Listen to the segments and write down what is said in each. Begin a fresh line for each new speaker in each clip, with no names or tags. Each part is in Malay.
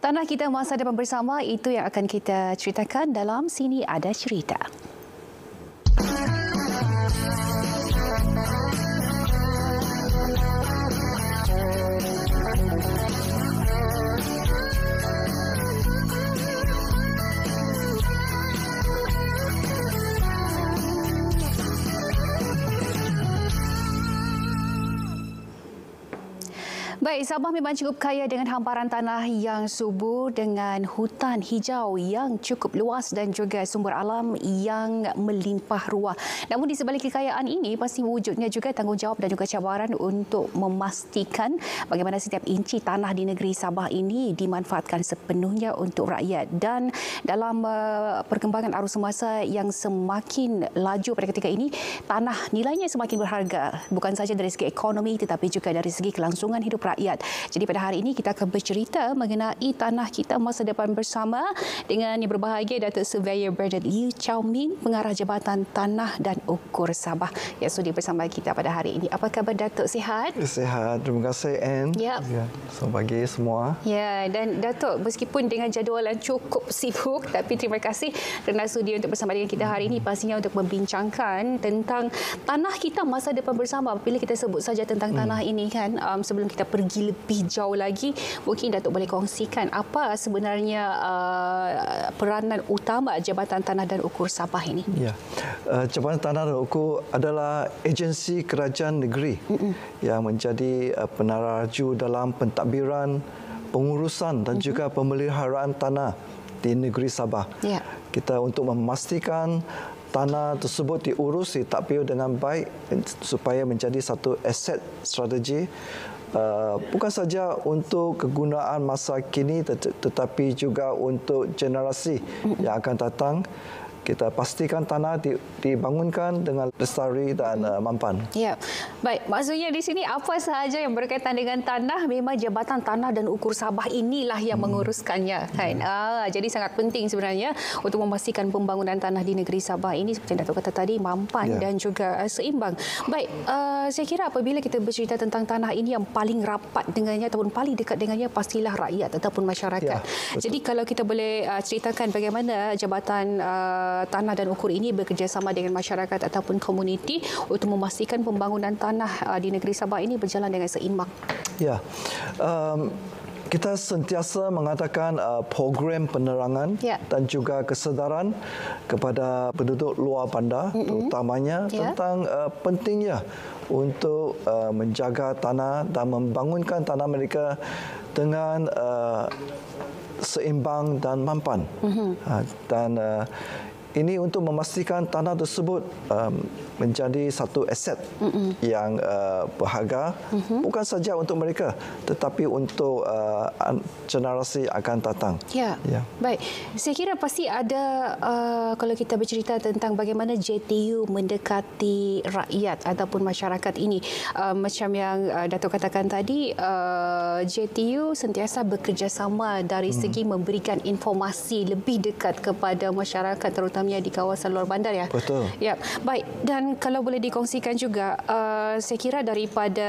Tanah kita masa depan bersama, itu yang akan kita ceritakan dalam Sini Ada Cerita. Baik, Sabah memang cukup kaya dengan hamparan tanah yang subur dengan hutan hijau yang cukup luas dan juga sumber alam yang melimpah ruah. Namun di sebalik kekayaan ini pasti wujudnya juga tanggungjawab dan juga cabaran untuk memastikan bagaimana setiap inci tanah di negeri Sabah ini dimanfaatkan sepenuhnya untuk rakyat. Dan dalam perkembangan arus semasa yang semakin laju pada ketika ini, tanah nilainya semakin berharga, bukan saja dari segi ekonomi tetapi juga dari segi kelangsungan hidup rakyat. Jadi pada hari ini kita akan bercerita mengenai tanah kita masa depan bersama dengan yang berbahagia Datuk Surveyor Bernard Liu Chow Ming, Pengarah Jabatan Tanah dan Ukur Sabah yang sudi bersama kita pada hari ini. Apa khabar Datuk, sihat?
Sihat, terima kasih Anne.
Ya.
Selamat pagi semua.
Ya, dan Datuk, meskipun dengan jadual yang cukup sibuk, tapi terima kasih kerana sudi untuk bersama dengan kita hari ini, pastinya untuk membincangkan tentang tanah kita masa depan bersama. Bila kita sebut saja tentang tanah ini kan, sebelum kita pergi lebih jauh lagi, mungkin Datuk boleh kongsikan apa sebenarnya peranan utama Jabatan Tanah dan Ukur Sabah ini?
Ya, Jabatan Tanah dan Ukur adalah agensi kerajaan negeri yang menjadi penaraju dalam pentadbiran, pengurusan dan juga pemeliharaan tanah di negeri Sabah. Ya. Kita untuk memastikan tanah tersebut diurus, ditadbir dengan baik supaya menjadi satu aset strategi. Bukan saja untuk kegunaan masa kini tetapi juga untuk generasi yang akan datang. Kita pastikan tanah dibangunkan dengan lestari dan mampan.
Ya, baik. Maksudnya di sini apa sahaja yang berkaitan dengan tanah, memang Jabatan Tanah dan Ukur Sabah inilah yang menguruskannya. Kan? Jadi sangat penting sebenarnya untuk memastikan pembangunan tanah di negeri Sabah ini seperti yang Datuk kata tadi, mampan dan juga seimbang. Baik, saya kira apabila kita bercerita tentang tanah ini, yang paling rapat dengannya ataupun paling dekat dengannya pastilah rakyat ataupun masyarakat. Jadi kalau kita boleh ceritakan bagaimana Jabatan Tanah dan Ukur ini bekerjasama dengan masyarakat ataupun komuniti untuk memastikan pembangunan tanah di negeri Sabah ini berjalan dengan seimbang.
Ya, kita sentiasa mengadakan program penerangan dan juga kesedaran kepada penduduk luar bandar, terutamanya tentang pentingnya untuk menjaga tanah dan membangunkan tanah mereka dengan seimbang dan mampan. Dan ini untuk memastikan tanah tersebut menjadi satu aset yang berharga, bukan saja untuk mereka tetapi untuk generasi akan datang.
Ya. Baik. Saya kira pasti ada kalau kita bercerita tentang bagaimana JTU mendekati rakyat ataupun masyarakat ini, macam yang Datuk katakan tadi, JTU sentiasa bekerjasama dari segi memberikan informasi lebih dekat kepada masyarakat terutamanya di kawasan luar bandar, ya.
Betul.
Ya. Baik, dan kalau boleh dikongsikan juga, saya kira daripada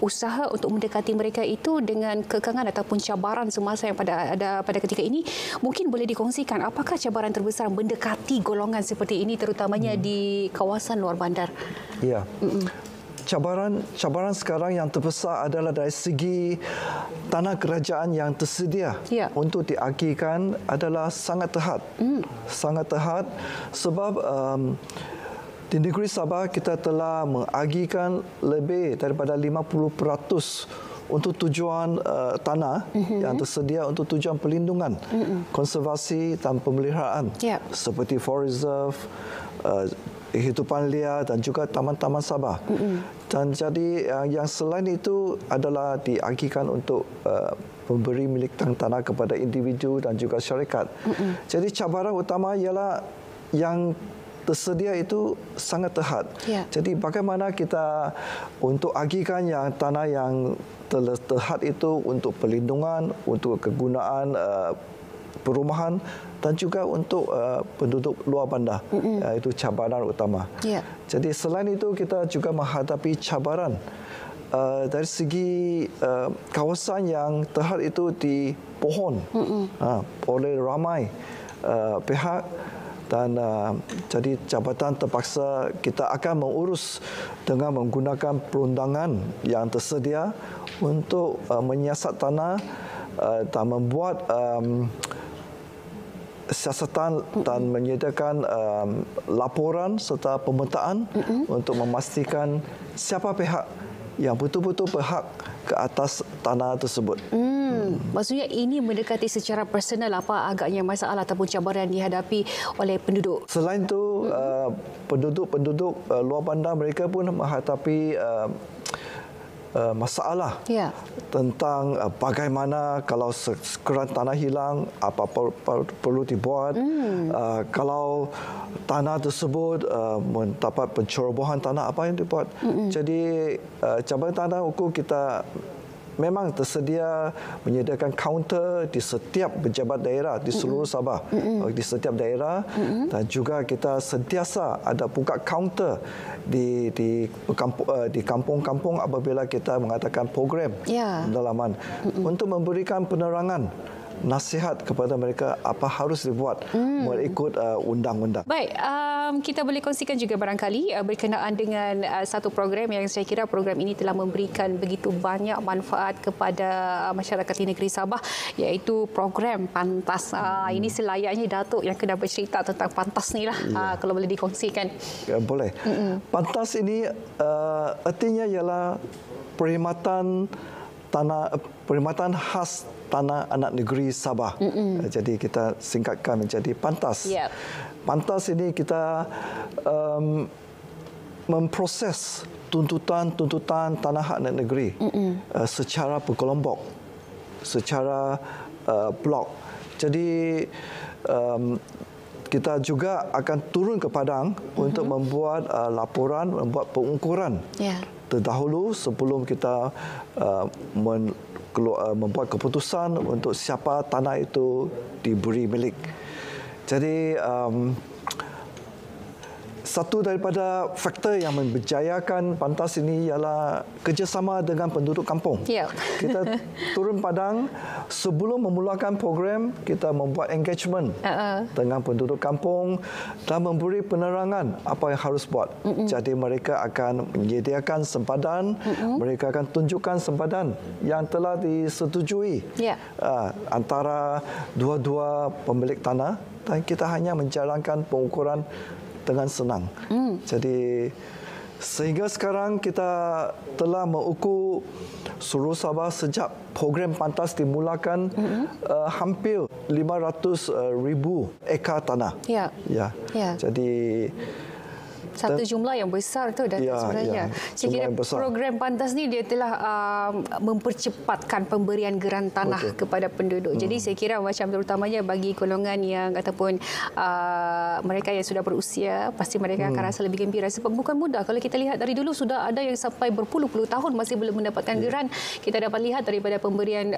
usaha untuk mendekati mereka itu dengan kekangan ataupun cabaran semasa yang ada pada ketika ini, mungkin boleh dikongsikan apakah cabaran terbesar mendekati golongan seperti ini terutamanya di kawasan luar bandar?
Ya. Cabaran sekarang yang terbesar adalah dari segi tanah kerajaan yang tersedia untuk diagihkan adalah sangat terhad. Sangat terhad sebab di negeri Sabah kita telah mengagihkan lebih daripada 50% untuk tujuan tanah yang tersedia untuk tujuan perlindungan, konservasi dan pemeliharaan seperti forest reserve, kehidupan liar dan juga taman-taman Sabah. Dan jadi yang selain itu adalah diagihkan untuk memberi milik tanah kepada individu dan juga syarikat. Jadi cabaran utama ialah yang tersedia itu sangat terhad. Jadi bagaimana kita untuk agihkan yang tanah yang terhad itu untuk perlindungan, untuk kegunaan perumahan dan juga untuk penduduk luar bandar. Itu cabaran utama. Jadi selain itu kita juga menghadapi cabaran dari segi kawasan yang terhad itu dipohon oleh ramai pihak, dan jadi jabatan terpaksa kita akan mengurus dengan menggunakan perundangan yang tersedia untuk menyiasat tanah dan membuat siasatan dan menyediakan laporan serta pemetaan untuk memastikan siapa pihak yang betul-betul berhak ke atas tanah tersebut.
Maksudnya ini mendekati secara personal apa agaknya masalah ataupun cabaran dihadapi oleh penduduk.
Selain itu, penduduk luar bandar mereka pun menghadapi masalah tentang bagaimana kalau sekeran tanah hilang, apa perlu dibuat, kalau tanah tersebut mendapat pencerobohan tanah, apa yang dibuat. Jadi Jabatan Tanah Ukur kita memang tersedia menyediakan kaunter di setiap pejabat daerah di seluruh Sabah, di setiap daerah, dan juga kita sentiasa ada buka kaunter di kampung-kampung apabila kita mengadakan program pendalaman untuk memberikan penerangan, nasihat kepada mereka apa harus dibuat mengikut undang-undang.
Baik, kita boleh kongsikan juga barangkali berkenaan dengan satu program yang saya kira program ini telah memberikan begitu banyak manfaat kepada masyarakat di negeri Sabah, iaitu program Pantas. Ini selayaknya Datuk yang kena bercerita tentang Pantas ni lah, kalau boleh dikongsikan.
Boleh. Pantas ini artinya ialah perkhidmatan khas tanah anak negeri Sabah. Jadi kita singkatkan menjadi Pantas. Pantas ini kita memproses tuntutan tanah hak anak negeri secara berkelompok, secara blok. Jadi kita juga akan turun ke padang untuk membuat laporan, membuat pengukuran terdahulu sebelum kita membuat keputusan untuk siapa tanah itu diberi milik. Jadi satu daripada faktor yang memberjayakan Pantas ini ialah kerjasama dengan penduduk kampung. Kita turun padang sebelum memulakan program, kita membuat engagement dengan penduduk kampung dan memberi penerangan apa yang harus buat. Jadi mereka akan menyediakan sempadan, mereka akan tunjukkan sempadan yang telah disetujui antara dua-dua pemilik tanah, dan kita hanya menjalankan pengukuran dengan senang. Jadi sehingga sekarang kita telah mengukur seluruh Sabah sejak program Pantas dimulakan hampir 500,000 ekar tanah. Jadi
satu jumlah yang besar tu Datuk sebenarnya. Saya kira program Pantas ni dia telah mempercepatkan pemberian geran tanah kepada penduduk. Jadi saya kira macam terutamanya bagi golongan yang ataupun mereka yang sudah berusia, pasti mereka akan rasa lebih gembira sebab bukan mudah. Kalau kita lihat dari dulu sudah ada yang sampai berpuluh-puluh tahun masih belum mendapatkan geran. Kita dapat lihat daripada pemberian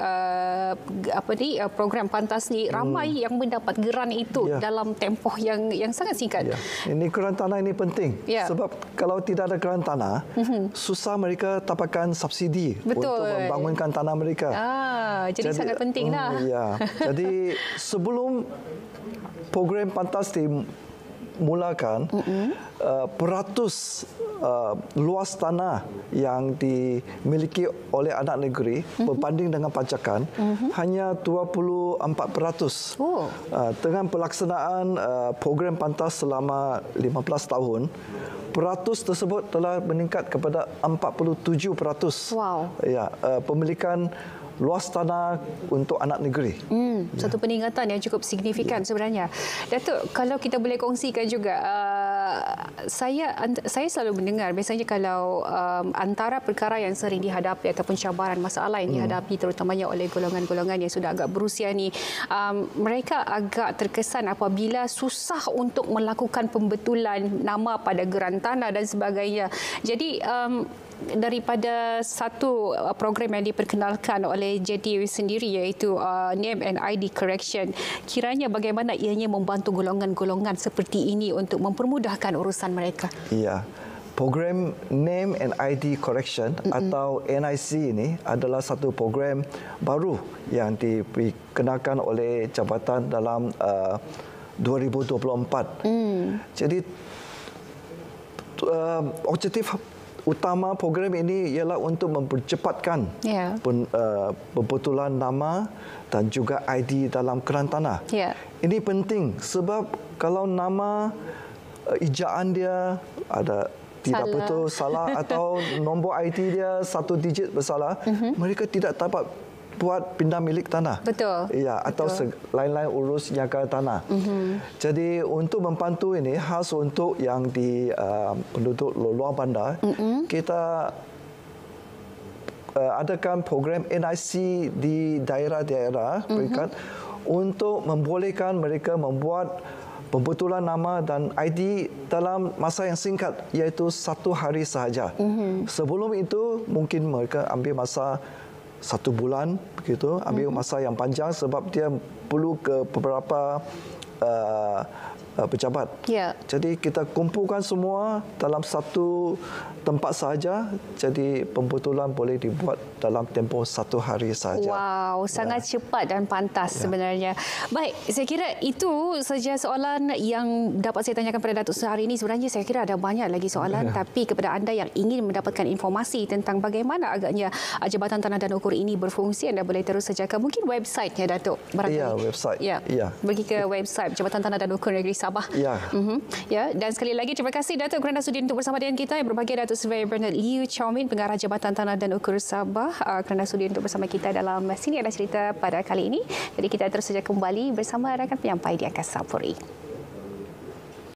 program Pantas ni ramai yang mendapat geran itu dalam tempoh yang sangat singkat.
Ini geran tanah ini penting. Sebab kalau tidak ada geran tanah, susah mereka dapatkan subsidi untuk membangunkan tanah mereka.
Jadi sangat penting lah.
Jadi sebelum program Pantas dimulakan, peratus luas tanah yang dimiliki oleh anak negeri berbanding dengan pajakan hanya 24%. Dengan pelaksanaan program Pantas selama 15 tahun, peratus tersebut telah meningkat kepada 47%. Pemilikan luas tanah untuk anak negeri.
Satu peningkatan yang cukup signifikan sebenarnya. Datuk, kalau kita boleh kongsikan juga, saya selalu mendengar biasanya kalau antara perkara yang sering dihadapi ataupun cabaran masalah yang dihadapi terutamanya oleh golongan-golongan yang sudah agak berusia ni, mereka agak terkesan apabila susah untuk melakukan pembetulan nama pada geran tanah dan sebagainya. Jadi daripada satu program yang diperkenalkan oleh JD sendiri iaitu Name and ID Correction, kiranya bagaimana ianya membantu golongan-golongan seperti ini untuk mempermudahkan urusan mereka?
program Name and ID Correction atau NIC ini adalah satu program baru yang dikenakan oleh jabatan dalam 2024. Jadi objektif utama program ini ialah untuk mempercepatkan pembetulan nama dan juga ID dalam kerantana. Ini penting sebab kalau nama ejaan dia ada tidak betul salah atau nombor ID dia satu digit bersalah, mereka tidak dapat buat pindah milik tanah.
Betul.
Ya, atau lain-lain urus jaga tanah. Jadi untuk membantu ini khas untuk yang di penduduk luar bandar, kita adakan program NIC di daerah-daerah peringkat untuk membolehkan mereka membuat pembetulan nama dan ID dalam masa yang singkat, iaitu 1 hari sahaja. Sebelum itu mungkin mereka ambil masa 1 bulan, begitu, ambil masa yang panjang sebab dia perlu ke beberapa pejabat. Jadi kita kumpulkan semua dalam satu tempat sahaja, jadi pembetulan boleh dibuat dalam tempoh 1 hari sahaja.
Wow, sangat cepat dan pantas sebenarnya. Baik, saya kira itu saja soalan yang dapat saya tanyakan pada Datuk hari ini. Sebenarnya saya kira ada banyak lagi soalan, tapi kepada anda yang ingin mendapatkan informasi tentang bagaimana agaknya Jabatan Tanah dan Ukur ini berfungsi, anda boleh terus saja ke mungkin websitenya, Datuk.
Ya, website.
Pergi ke website Jabatan Tanah dan Ukur Negeri Sabah. Dan sekali lagi terima kasih Datuk kerana sudi untuk bersama dengan kita. Yang berbahagia Datuk Surveyor Bernard Liu Chow Min, Pengarah Jabatan Tanah dan Ukur Sabah, kerana sudi untuk bersama kita dalam Sini Ada Cerita pada kali ini. Jadi kita terus saja kembali bersama rakan penyampai di Angkasa Puri.